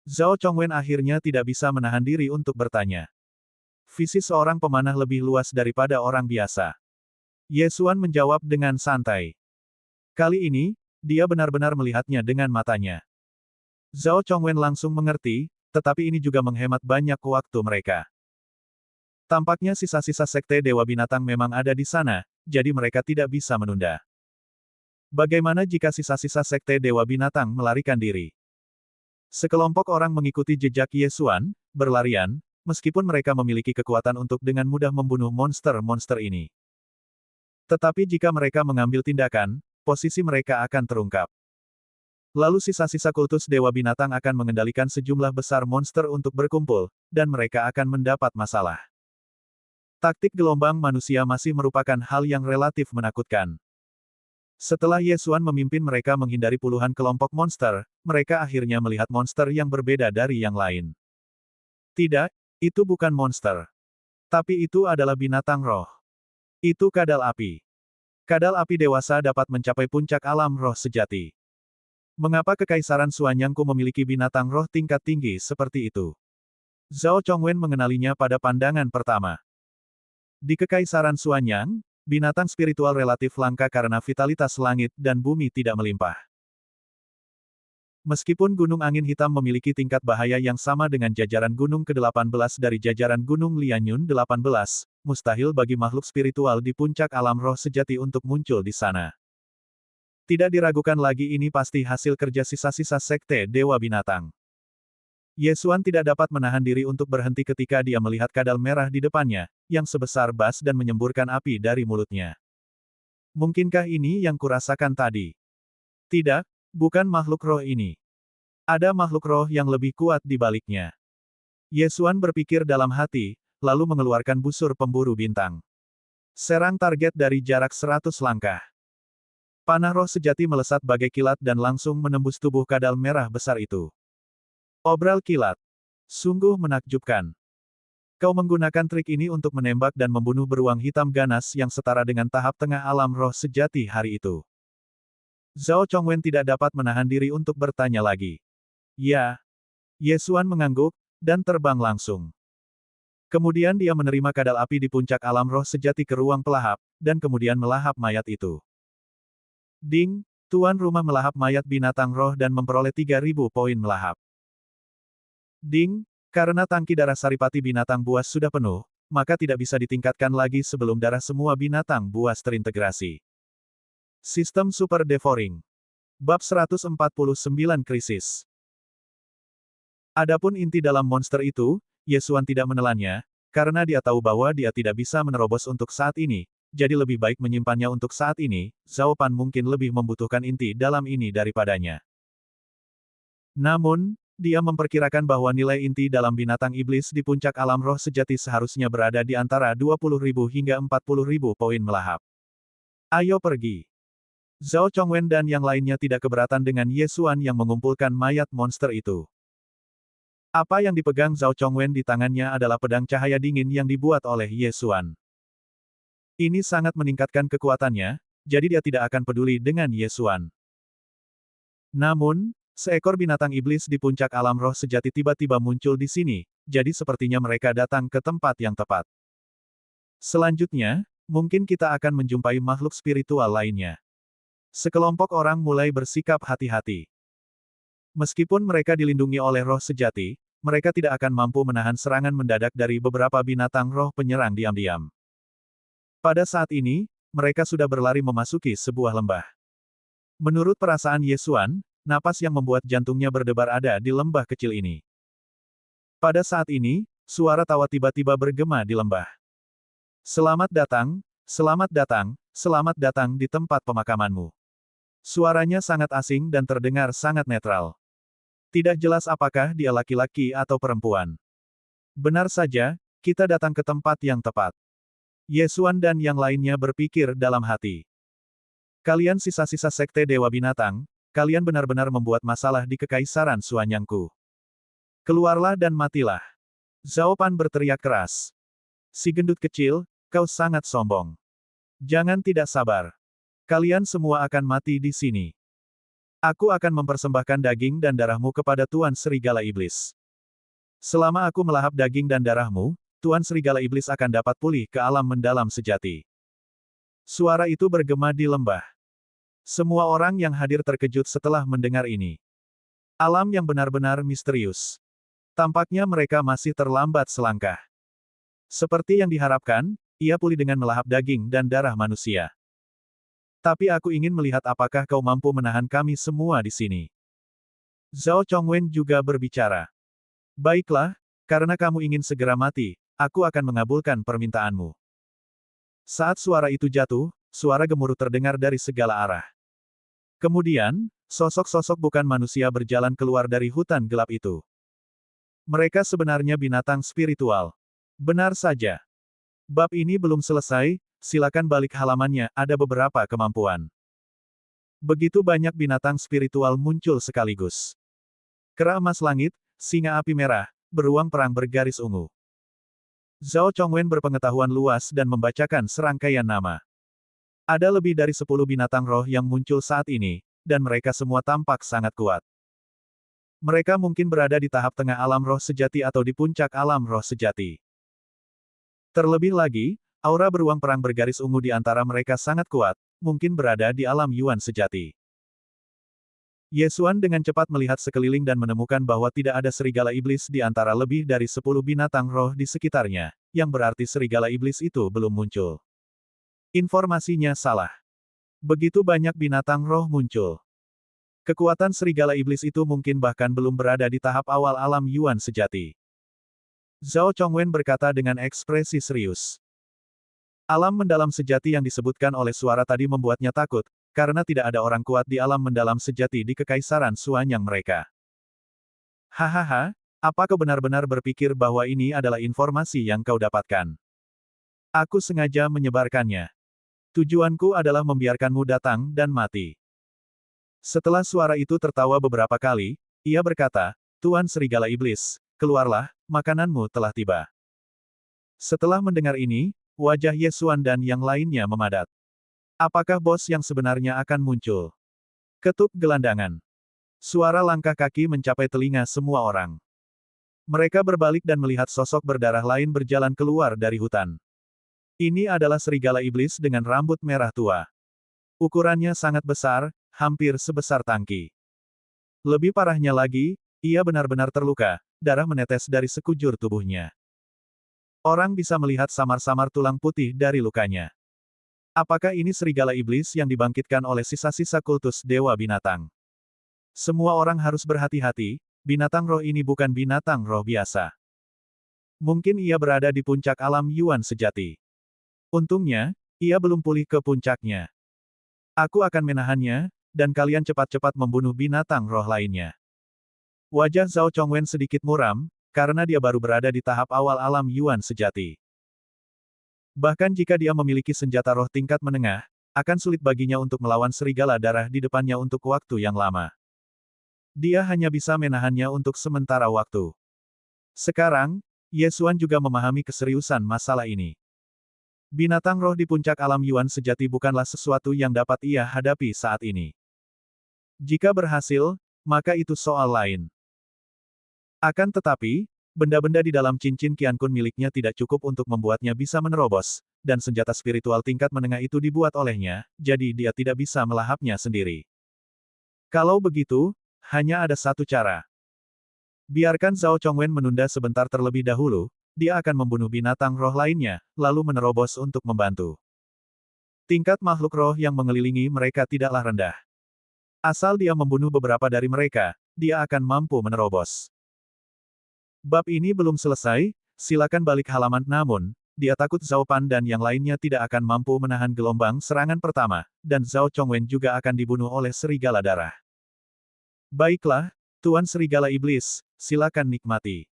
Zhao Chongwen akhirnya tidak bisa menahan diri untuk bertanya. Visi seorang pemanah lebih luas daripada orang biasa. Ye Xuan menjawab dengan santai. Kali ini, dia benar-benar melihatnya dengan matanya. Zhao Chongwen langsung mengerti, tetapi ini juga menghemat banyak waktu mereka. Tampaknya sisa-sisa Sekte Dewa Binatang memang ada di sana, jadi mereka tidak bisa menunda. Bagaimana jika sisa-sisa Sekte Dewa Binatang melarikan diri? Sekelompok orang mengikuti jejak Ye Xuan, berlarian, meskipun mereka memiliki kekuatan untuk dengan mudah membunuh monster-monster ini. Tetapi jika mereka mengambil tindakan, posisi mereka akan terungkap. Lalu sisa-sisa kultus Dewa Binatang akan mengendalikan sejumlah besar monster untuk berkumpul, dan mereka akan mendapat masalah. Taktik gelombang manusia masih merupakan hal yang relatif menakutkan. Setelah Ye Xuan memimpin mereka menghindari puluhan kelompok monster, mereka akhirnya melihat monster yang berbeda dari yang lain. Tidak, itu bukan monster. Tapi itu adalah binatang roh. Itu kadal api. Kadal api dewasa dapat mencapai puncak alam roh sejati. Mengapa Kekaisaran Suanyangku memiliki binatang roh tingkat tinggi seperti itu? Zhao Chongwen mengenalinya pada pandangan pertama. Di Kekaisaran Suanyang, binatang spiritual relatif langka karena vitalitas langit dan bumi tidak melimpah. Meskipun Gunung Angin Hitam memiliki tingkat bahaya yang sama dengan jajaran gunung ke-18 dari jajaran Gunung Lianyun 18, mustahil bagi makhluk spiritual di puncak alam roh sejati untuk muncul di sana. Tidak diragukan lagi ini pasti hasil kerja sisa-sisa Sekte Dewa Binatang. Ye Xuan tidak dapat menahan diri untuk berhenti ketika dia melihat kadal merah di depannya, yang sebesar bas dan menyemburkan api dari mulutnya. Mungkinkah ini yang kurasakan tadi? Tidak, bukan makhluk roh ini. Ada makhluk roh yang lebih kuat di baliknya. Ye Xuan berpikir dalam hati, lalu mengeluarkan busur pemburu bintang. Serang target dari jarak 100 langkah. Panah roh sejati melesat bagai kilat dan langsung menembus tubuh kadal merah besar itu. Obral kilat. Sungguh menakjubkan. Kau menggunakan trik ini untuk menembak dan membunuh beruang hitam ganas yang setara dengan tahap tengah alam roh sejati hari itu. Zhao Chongwen tidak dapat menahan diri untuk bertanya lagi. Ya. Ye Xuan mengangguk, dan terbang langsung. Kemudian dia menerima kadal api di puncak alam roh sejati ke ruang pelahap, dan kemudian melahap mayat itu. Ding, tuan rumah melahap mayat binatang roh dan memperoleh 3.000 poin melahap. Ding, karena tangki darah saripati binatang buas sudah penuh, maka tidak bisa ditingkatkan lagi sebelum darah semua binatang buas terintegrasi. Sistem Super Devouring. Bab 149 Krisis. Adapun inti dalam monster itu, Ye Xuan tidak menelannya, karena dia tahu bahwa dia tidak bisa menerobos untuk saat ini, jadi lebih baik menyimpannya untuk saat ini. Zhao Pan mungkin lebih membutuhkan inti dalam ini daripadanya. Namun, dia memperkirakan bahwa nilai inti dalam binatang iblis di puncak alam roh sejati seharusnya berada di antara 20.000 hingga 40.000 poin melahap. Ayo pergi. Zhao Chongwen dan yang lainnya tidak keberatan dengan Ye Xuan yang mengumpulkan mayat monster itu. Apa yang dipegang Zhao Chongwen di tangannya adalah pedang cahaya dingin yang dibuat oleh Ye Xuan. Ini sangat meningkatkan kekuatannya, jadi dia tidak akan peduli dengan Ye Xuan. Namun, seekor binatang iblis di puncak alam roh sejati tiba-tiba muncul di sini, jadi sepertinya mereka datang ke tempat yang tepat. Selanjutnya, mungkin kita akan menjumpai makhluk spiritual lainnya. Sekelompok orang mulai bersikap hati-hati. Meskipun mereka dilindungi oleh roh sejati, mereka tidak akan mampu menahan serangan mendadak dari beberapa binatang roh penyerang diam-diam. Pada saat ini, mereka sudah berlari memasuki sebuah lembah. Menurut perasaan Ye Xuan, napas yang membuat jantungnya berdebar ada di lembah kecil ini. Pada saat ini, suara tawa tiba-tiba bergema di lembah. Selamat datang, selamat datang, selamat datang di tempat pemakamanmu. Suaranya sangat asing dan terdengar sangat netral. Tidak jelas apakah dia laki-laki atau perempuan. Benar saja, kita datang ke tempat yang tepat. Ye Xuan dan yang lainnya berpikir dalam hati. Kalian sisa-sisa Sekte Dewa Binatang, kalian benar-benar membuat masalah di Kekaisaran Suanyangku. Keluarlah dan matilah. Zhao Pan berteriak keras. Si gendut kecil, kau sangat sombong. Jangan tidak sabar. Kalian semua akan mati di sini. Aku akan mempersembahkan daging dan darahmu kepada Tuan Serigala Iblis. Selama aku melahap daging dan darahmu, Tuan Serigala Iblis akan dapat pulih ke alam mendalam sejati. Suara itu bergema di lembah. Semua orang yang hadir terkejut setelah mendengar ini. Alam yang benar-benar misterius. Tampaknya mereka masih terlambat selangkah. Seperti yang diharapkan, ia pulih dengan melahap daging dan darah manusia. Tapi aku ingin melihat apakah kau mampu menahan kami semua di sini. Zhao Chongwen juga berbicara. Baiklah, karena kamu ingin segera mati, aku akan mengabulkan permintaanmu. Saat suara itu jatuh, suara gemuruh terdengar dari segala arah. Kemudian, sosok-sosok bukan manusia berjalan keluar dari hutan gelap itu. Mereka sebenarnya binatang spiritual. Benar saja. Bab ini belum selesai, silakan balik halamannya, ada beberapa kemampuan. Begitu banyak binatang spiritual muncul sekaligus. Kera emas langit, singa api merah, beruang perang bergaris ungu. Zhao Chongwen berpengetahuan luas dan membacakan serangkaian nama. Ada lebih dari 10 binatang roh yang muncul saat ini, dan mereka semua tampak sangat kuat. Mereka mungkin berada di tahap tengah alam roh sejati atau di puncak alam roh sejati. Terlebih lagi, aura beruang perang bergaris ungu di antara mereka sangat kuat, mungkin berada di alam Yuan sejati. Ye Xuan dengan cepat melihat sekeliling dan menemukan bahwa tidak ada serigala iblis di antara lebih dari 10 binatang roh di sekitarnya, yang berarti serigala iblis itu belum muncul. Informasinya salah. Begitu banyak binatang roh muncul. Kekuatan serigala iblis itu mungkin bahkan belum berada di tahap awal alam Yuan sejati. Zhao Chongwen berkata dengan ekspresi serius. Alam mendalam sejati yang disebutkan oleh suara tadi membuatnya takut, karena tidak ada orang kuat di alam mendalam sejati di Kekaisaran Suanyang mereka. Hahaha, apa kau benar-benar berpikir bahwa ini adalah informasi yang kau dapatkan? Aku sengaja menyebarkannya. Tujuanku adalah membiarkanmu datang dan mati. Setelah suara itu tertawa beberapa kali, ia berkata, Tuan Serigala Iblis, keluarlah, makananmu telah tiba. Setelah mendengar ini, wajah Ye Xuan dan yang lainnya memadat. Apakah bos yang sebenarnya akan muncul? Ketuk gelandangan. Suara langkah kaki mencapai telinga semua orang. Mereka berbalik dan melihat sosok berdarah lain berjalan keluar dari hutan. Ini adalah serigala iblis dengan rambut merah tua. Ukurannya sangat besar, hampir sebesar tangki. Lebih parahnya lagi, ia benar-benar terluka, darah menetes dari sekujur tubuhnya. Orang bisa melihat samar-samar tulang putih dari lukanya. Apakah ini serigala iblis yang dibangkitkan oleh sisa-sisa kultus dewa binatang? Semua orang harus berhati-hati, binatang roh ini bukan binatang roh biasa. Mungkin ia berada di puncak alam Yuan sejati. Untungnya, ia belum pulih ke puncaknya. Aku akan menahannya, dan kalian cepat-cepat membunuh binatang roh lainnya. Wajah Zhao Chongwen sedikit muram, karena dia baru berada di tahap awal alam Yuan sejati. Bahkan jika dia memiliki senjata roh tingkat menengah, akan sulit baginya untuk melawan serigala darah di depannya untuk waktu yang lama. Dia hanya bisa menahannya untuk sementara waktu. Sekarang, Ye Xuan juga memahami keseriusan masalah ini. Binatang roh di puncak alam Yuan sejati bukanlah sesuatu yang dapat ia hadapi saat ini. Jika berhasil, maka itu soal lain. Akan tetapi, benda-benda di dalam cincin Qiankun miliknya tidak cukup untuk membuatnya bisa menerobos, dan senjata spiritual tingkat menengah itu dibuat olehnya, jadi dia tidak bisa melahapnya sendiri. Kalau begitu, hanya ada satu cara. Biarkan Zhao Chongwen menunda sebentar terlebih dahulu, dia akan membunuh binatang roh lainnya, lalu menerobos untuk membantu. Tingkat makhluk roh yang mengelilingi mereka tidaklah rendah. Asal dia membunuh beberapa dari mereka, dia akan mampu menerobos. Bab ini belum selesai, silakan balik halaman namun, dia takut Zhao Pan dan yang lainnya tidak akan mampu menahan gelombang serangan pertama, dan Zhao Chongwen juga akan dibunuh oleh serigala darah. Baiklah, Tuan Serigala Iblis, silakan nikmati.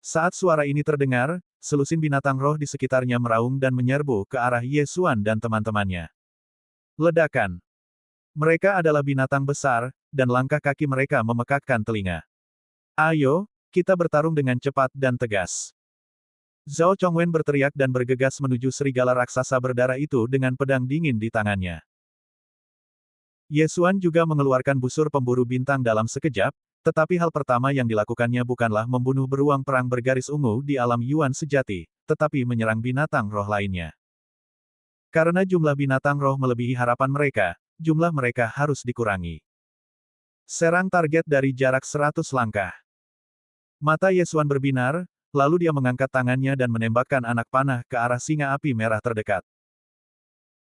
Saat suara ini terdengar, selusin binatang roh di sekitarnya meraung dan menyerbu ke arah Ye Xuan dan teman-temannya. Ledakan. Mereka adalah binatang besar, dan langkah kaki mereka memekakkan telinga. Ayo, kita bertarung dengan cepat dan tegas. Zhao Chongwen berteriak dan bergegas menuju serigala raksasa berdarah itu dengan pedang dingin di tangannya. Ye Xuan juga mengeluarkan busur pemburu bintang dalam sekejap, tetapi hal pertama yang dilakukannya bukanlah membunuh beruang perang bergaris ungu di alam Yuan sejati, tetapi menyerang binatang roh lainnya. Karena jumlah binatang roh melebihi harapan mereka, jumlah mereka harus dikurangi. Serang target dari jarak 100 langkah. Mata Yesuan berbinar, lalu dia mengangkat tangannya dan menembakkan anak panah ke arah singa api merah terdekat.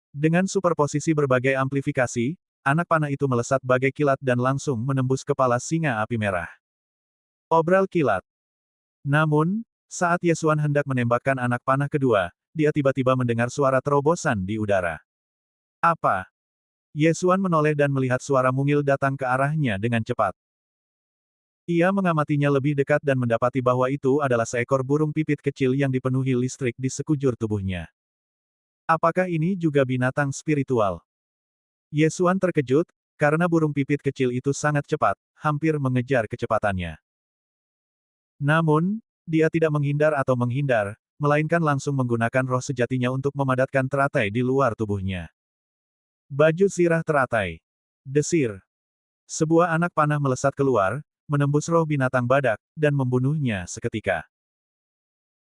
Dengan superposisi berbagai amplifikasi, anak panah itu melesat bagai kilat dan langsung menembus kepala singa api merah. Obral kilat. Namun, saat Yesuan hendak menembakkan anak panah kedua, dia tiba-tiba mendengar suara terobosan di udara. Apa? Yesuan menoleh dan melihat suara mungil datang ke arahnya dengan cepat. Ia mengamatinya lebih dekat dan mendapati bahwa itu adalah seekor burung pipit kecil yang dipenuhi listrik di sekujur tubuhnya. Apakah ini juga binatang spiritual? Yesuan terkejut, karena burung pipit kecil itu sangat cepat, hampir mengejar kecepatannya. Namun, dia tidak menghindar atau menghindar, melainkan langsung menggunakan roh sejatinya untuk memadatkan teratai di luar tubuhnya. Baju zirah teratai. Desir. Sebuah anak panah melesat keluar, menembus roh binatang badak, dan membunuhnya seketika.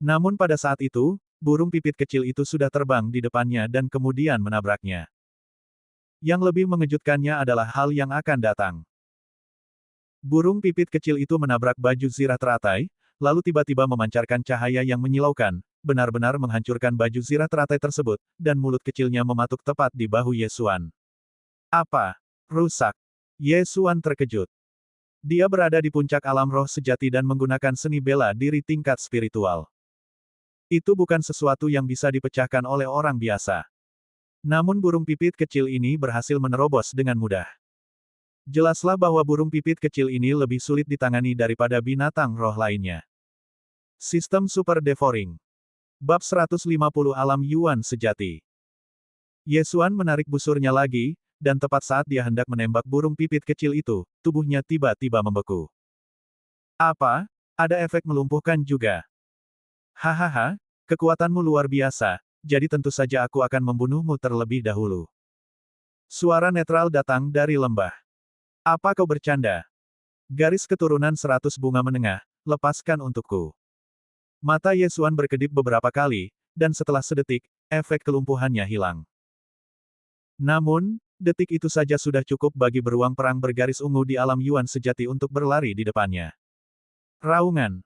Namun pada saat itu, burung pipit kecil itu sudah terbang di depannya dan kemudian menabraknya. Yang lebih mengejutkannya adalah hal yang akan datang. Burung pipit kecil itu menabrak baju zirah teratai, lalu tiba-tiba memancarkan cahaya yang menyilaukan, benar-benar menghancurkan baju zirah teratai tersebut, dan mulut kecilnya mematuk tepat di bahu Yesuan. Apa? Rusak. Yesuan terkejut. Dia berada di puncak alam roh sejati dan menggunakan seni bela diri tingkat spiritual. Itu bukan sesuatu yang bisa dipecahkan oleh orang biasa. Namun burung pipit kecil ini berhasil menerobos dengan mudah. Jelaslah bahwa burung pipit kecil ini lebih sulit ditangani daripada binatang roh lainnya. Sistem Super Devouring. Bab 150 Alam Yuan Sejati. Yesuan menarik busurnya lagi, dan tepat saat dia hendak menembak burung pipit kecil itu, tubuhnya tiba-tiba membeku. Apa? Ada efek melumpuhkan juga. Hahaha, kekuatanmu luar biasa, jadi tentu saja aku akan membunuhmu terlebih dahulu. Suara netral datang dari lembah. Apa kau bercanda? Garis keturunan 100 bunga menengah, lepaskan untukku. Mata Yesuan berkedip beberapa kali, dan setelah sedetik, efek kelumpuhannya hilang. Namun, detik itu saja sudah cukup bagi beruang perang bergaris ungu di alam Yuan sejati untuk berlari di depannya. Raungan.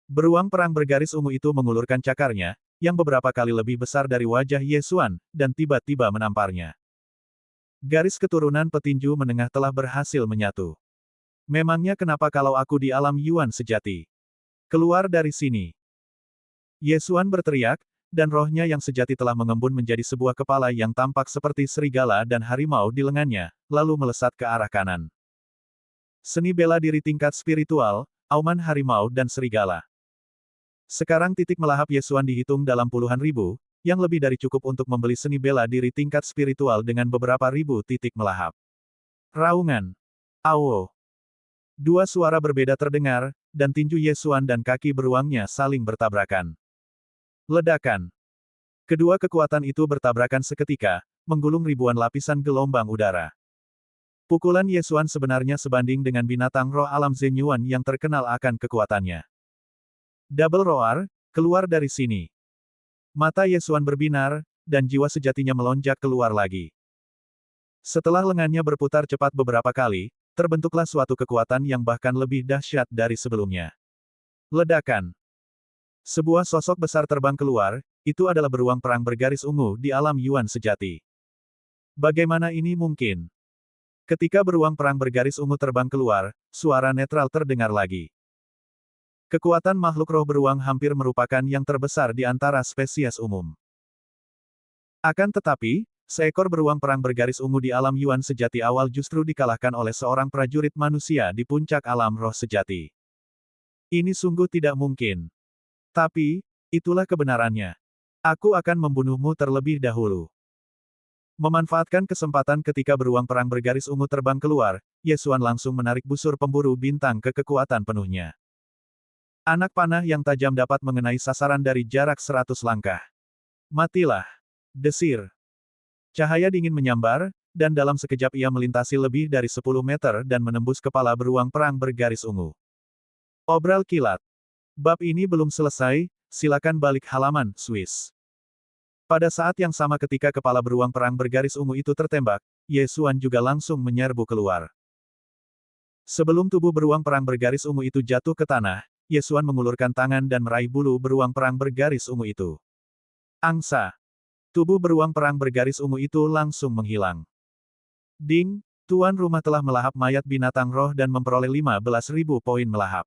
Beruang perang bergaris ungu itu mengulurkan cakarnya, yang beberapa kali lebih besar dari wajah Yesuan, dan tiba-tiba menamparnya. Garis keturunan petinju menengah telah berhasil menyatu. Memangnya kenapa kalau aku di alam Yuan sejati? Keluar dari sini. Yesuan berteriak, dan rohnya yang sejati telah mengembun menjadi sebuah kepala yang tampak seperti serigala dan harimau di lengannya, lalu melesat ke arah kanan. Seni bela diri tingkat spiritual, auman harimau dan serigala. Sekarang titik melahap Yesuan dihitung dalam puluhan ribu, yang lebih dari cukup untuk membeli seni bela diri tingkat spiritual dengan beberapa ribu titik melahap. Raungan. Awo. Dua suara berbeda terdengar, dan tinju Yesuan dan kaki beruangnya saling bertabrakan. Ledakan. Kedua kekuatan itu bertabrakan seketika, menggulung ribuan lapisan gelombang udara. Pukulan Yesuan sebenarnya sebanding dengan binatang roh alam Zenyuan yang terkenal akan kekuatannya. Double roar, keluar dari sini. Mata Yesuan berbinar, dan jiwa sejatinya melonjak keluar lagi. Setelah lengannya berputar cepat beberapa kali, terbentuklah suatu kekuatan yang bahkan lebih dahsyat dari sebelumnya. Ledakan. Sebuah sosok besar terbang keluar, itu adalah beruang perang bergaris ungu di alam Yuan sejati. Bagaimana ini mungkin? Ketika beruang perang bergaris ungu terbang keluar, suara netral terdengar lagi. Kekuatan makhluk roh beruang hampir merupakan yang terbesar di antara spesies umum. Akan tetapi, seekor beruang perang bergaris ungu di alam Yuan sejati awal justru dikalahkan oleh seorang prajurit manusia di puncak alam roh sejati. Ini sungguh tidak mungkin. Tapi, itulah kebenarannya. Aku akan membunuhmu terlebih dahulu. Memanfaatkan kesempatan ketika beruang perang bergaris ungu terbang keluar, Yesuan langsung menarik busur pemburu bintang ke kekuatan penuhnya. Anak panah yang tajam dapat mengenai sasaran dari jarak 100 langkah. Matilah. Desir. Cahaya dingin menyambar, dan dalam sekejap ia melintasi lebih dari 10 meter dan menembus kepala beruang perang bergaris ungu. Obral kilat. Bab ini belum selesai, silakan balik halaman, Swiss. Pada saat yang sama ketika kepala beruang perang bergaris ungu itu tertembak, Yesuan juga langsung menyerbu keluar. Sebelum tubuh beruang perang bergaris ungu itu jatuh ke tanah, Yesuan mengulurkan tangan dan meraih bulu beruang perang bergaris ungu itu. Angsa. Tubuh beruang perang bergaris ungu itu langsung menghilang. Ding, tuan rumah telah melahap mayat binatang roh dan memperoleh 15.000 poin melahap.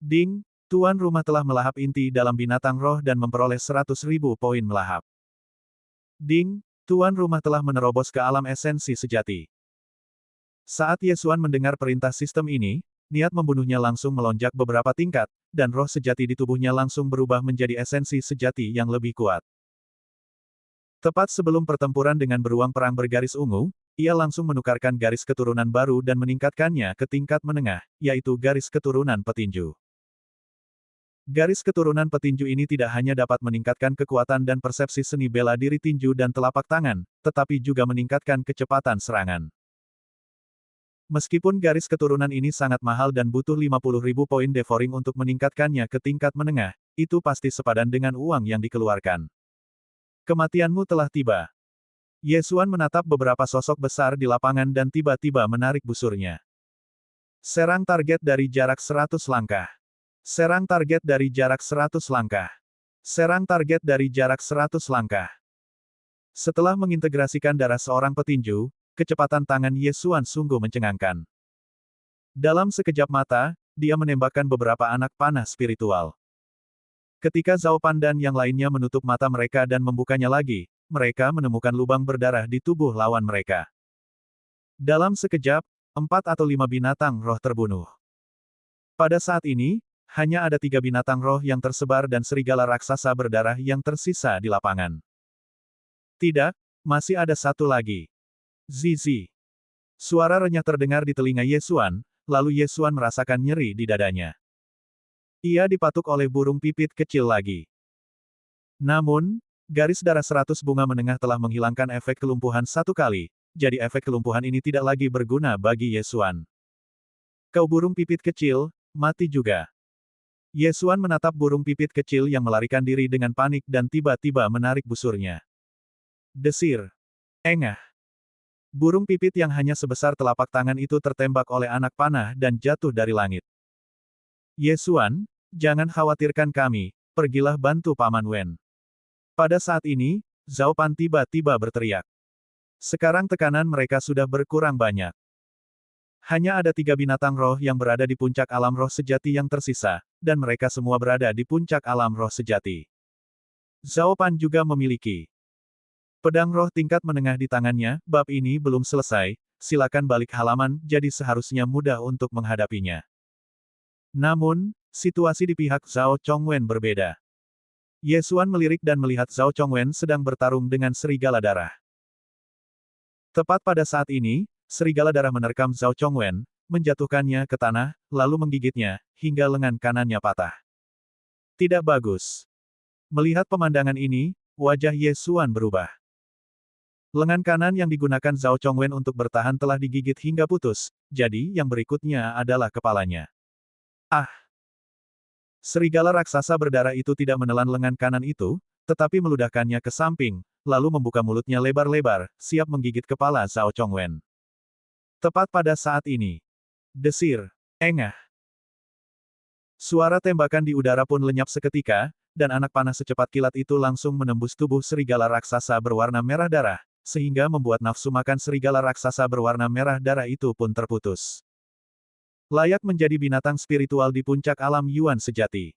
Ding, tuan rumah telah melahap inti dalam binatang roh dan memperoleh 100.000 poin melahap. Ding, tuan rumah telah menerobos ke alam esensi sejati. Saat Yesuan mendengar perintah sistem ini, niat membunuhnya langsung melonjak beberapa tingkat, dan roh sejati di tubuhnya langsung berubah menjadi esensi sejati yang lebih kuat. Tepat sebelum pertempuran dengan beruang perang bergaris ungu, ia langsung menukarkan garis keturunan baru dan meningkatkannya ke tingkat menengah, yaitu garis keturunan petinju. Garis keturunan petinju ini tidak hanya dapat meningkatkan kekuatan dan persepsi seni bela diri tinju dan telapak tangan, tetapi juga meningkatkan kecepatan serangan. Meskipun garis keturunan ini sangat mahal dan butuh 50.000 poin devoring untuk meningkatkannya ke tingkat menengah, itu pasti sepadan dengan uang yang dikeluarkan. Kematianmu telah tiba. Yesuan menatap beberapa sosok besar di lapangan dan tiba-tiba menarik busurnya. Serang target dari jarak 100 langkah. Serang target dari jarak 100 langkah. Serang target dari jarak 100 langkah. Setelah mengintegrasikan darah seorang petinju, kecepatan tangan Yesuan sungguh mencengangkan. Dalam sekejap mata, dia menembakkan beberapa anak panah spiritual. Ketika Zhao Pan dan yang lainnya menutup mata mereka dan membukanya lagi, mereka menemukan lubang berdarah di tubuh lawan mereka. Dalam sekejap, 4 atau 5 binatang roh terbunuh. Pada saat ini, hanya ada 3 binatang roh yang tersebar dan serigala raksasa berdarah yang tersisa di lapangan. Tidak, masih ada satu lagi. Zizi. Suara renyah terdengar di telinga Yesuan, lalu Yesuan merasakan nyeri di dadanya. Ia dipatuk oleh burung pipit kecil lagi. Namun, garis darah 100 bunga menengah telah menghilangkan efek kelumpuhan satu kali, jadi efek kelumpuhan ini tidak lagi berguna bagi Yesuan. Kau burung pipit kecil, mati juga. Yesuan menatap burung pipit kecil yang melarikan diri dengan panik dan tiba-tiba menarik busurnya. Desir. Engah. Burung pipit yang hanya sebesar telapak tangan itu tertembak oleh anak panah dan jatuh dari langit. Yesuan, jangan khawatirkan kami, pergilah bantu Paman Wen. Pada saat ini, Zhao Pan tiba-tiba berteriak. Sekarang tekanan mereka sudah berkurang banyak. Hanya ada 3 binatang roh yang berada di puncak alam roh sejati yang tersisa, dan mereka semua berada di puncak alam roh sejati. Zhao Pan juga memiliki pedang roh tingkat menengah di tangannya. Bab ini belum selesai, silakan balik halaman, jadi seharusnya mudah untuk menghadapinya. Namun, situasi di pihak Zhao Chongwen berbeda. Yesuan melirik dan melihat Zhao Chongwen sedang bertarung dengan serigala darah. Tepat pada saat ini, serigala darah menerkam Zhao Chongwen, menjatuhkannya ke tanah, lalu menggigitnya, hingga lengan kanannya patah. Tidak bagus. Melihat pemandangan ini, wajah Yesuan berubah. Lengan kanan yang digunakan Zhao Chongwen untuk bertahan telah digigit hingga putus, jadi yang berikutnya adalah kepalanya. Ah! Serigala raksasa berdarah itu tidak menelan lengan kanan itu, tetapi meludahkannya ke samping, lalu membuka mulutnya lebar-lebar, siap menggigit kepala Zhao Chongwen. Tepat pada saat ini. Desir. Engah. Suara tembakan di udara pun lenyap seketika, dan anak panah secepat kilat itu langsung menembus tubuh serigala raksasa berwarna merah darah, sehingga membuat nafsu makan serigala raksasa berwarna merah darah itu pun terputus. Layak menjadi binatang spiritual di puncak alam Yuan sejati.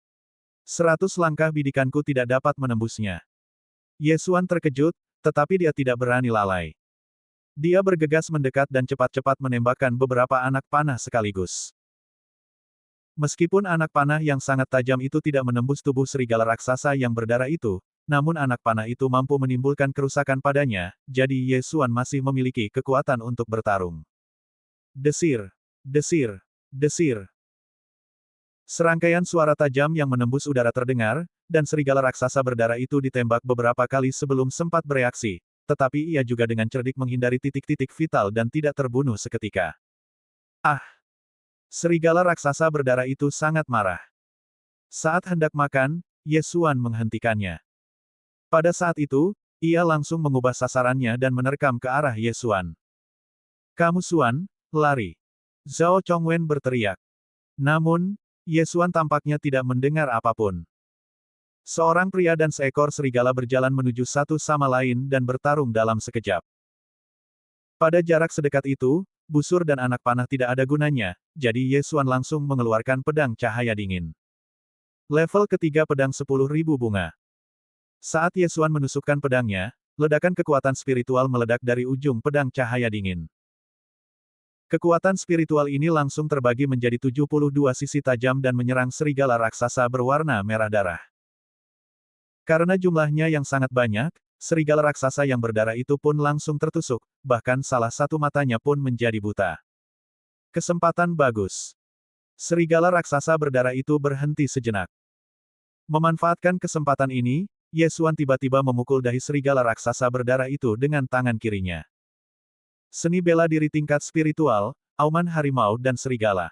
100 langkah bidikanku tidak dapat menembusnya. Yesuan terkejut, tetapi dia tidak berani lalai. Dia bergegas mendekat dan cepat-cepat menembakkan beberapa anak panah sekaligus. Meskipun anak panah yang sangat tajam itu tidak menembus tubuh serigala raksasa yang berdarah itu, namun anak panah itu mampu menimbulkan kerusakan padanya, jadi Yesuan masih memiliki kekuatan untuk bertarung. Desir. Desir. Desir. Serangkaian suara tajam yang menembus udara terdengar, dan serigala raksasa berdarah itu ditembak beberapa kali sebelum sempat bereaksi, tetapi ia juga dengan cerdik menghindari titik-titik vital dan tidak terbunuh seketika. Ah! Serigala raksasa berdarah itu sangat marah. Saat hendak makan, Yesuan menghentikannya. Pada saat itu, ia langsung mengubah sasarannya dan menerkam ke arah Yesuan. Kamu Suan, lari! Zhao Chongwen berteriak. Namun, Yesuan tampaknya tidak mendengar apapun. Seorang pria dan seekor serigala berjalan menuju satu sama lain dan bertarung dalam sekejap. Pada jarak sedekat itu, busur dan anak panah tidak ada gunanya, jadi Yesuan langsung mengeluarkan pedang cahaya dingin. Level ketiga pedang 10.000 bunga. Saat Yesuan menusukkan pedangnya, ledakan kekuatan spiritual meledak dari ujung pedang cahaya dingin. Kekuatan spiritual ini langsung terbagi menjadi 72 sisi tajam dan menyerang serigala raksasa berwarna merah darah. Karena jumlahnya yang sangat banyak, serigala raksasa yang berdarah itu pun langsung tertusuk, bahkan salah satu matanya pun menjadi buta. Kesempatan bagus. Serigala raksasa berdarah itu berhenti sejenak. Memanfaatkan kesempatan ini, Yesuan tiba-tiba memukul dahi serigala raksasa berdarah itu dengan tangan kirinya. Seni bela diri tingkat spiritual, auman harimau dan serigala.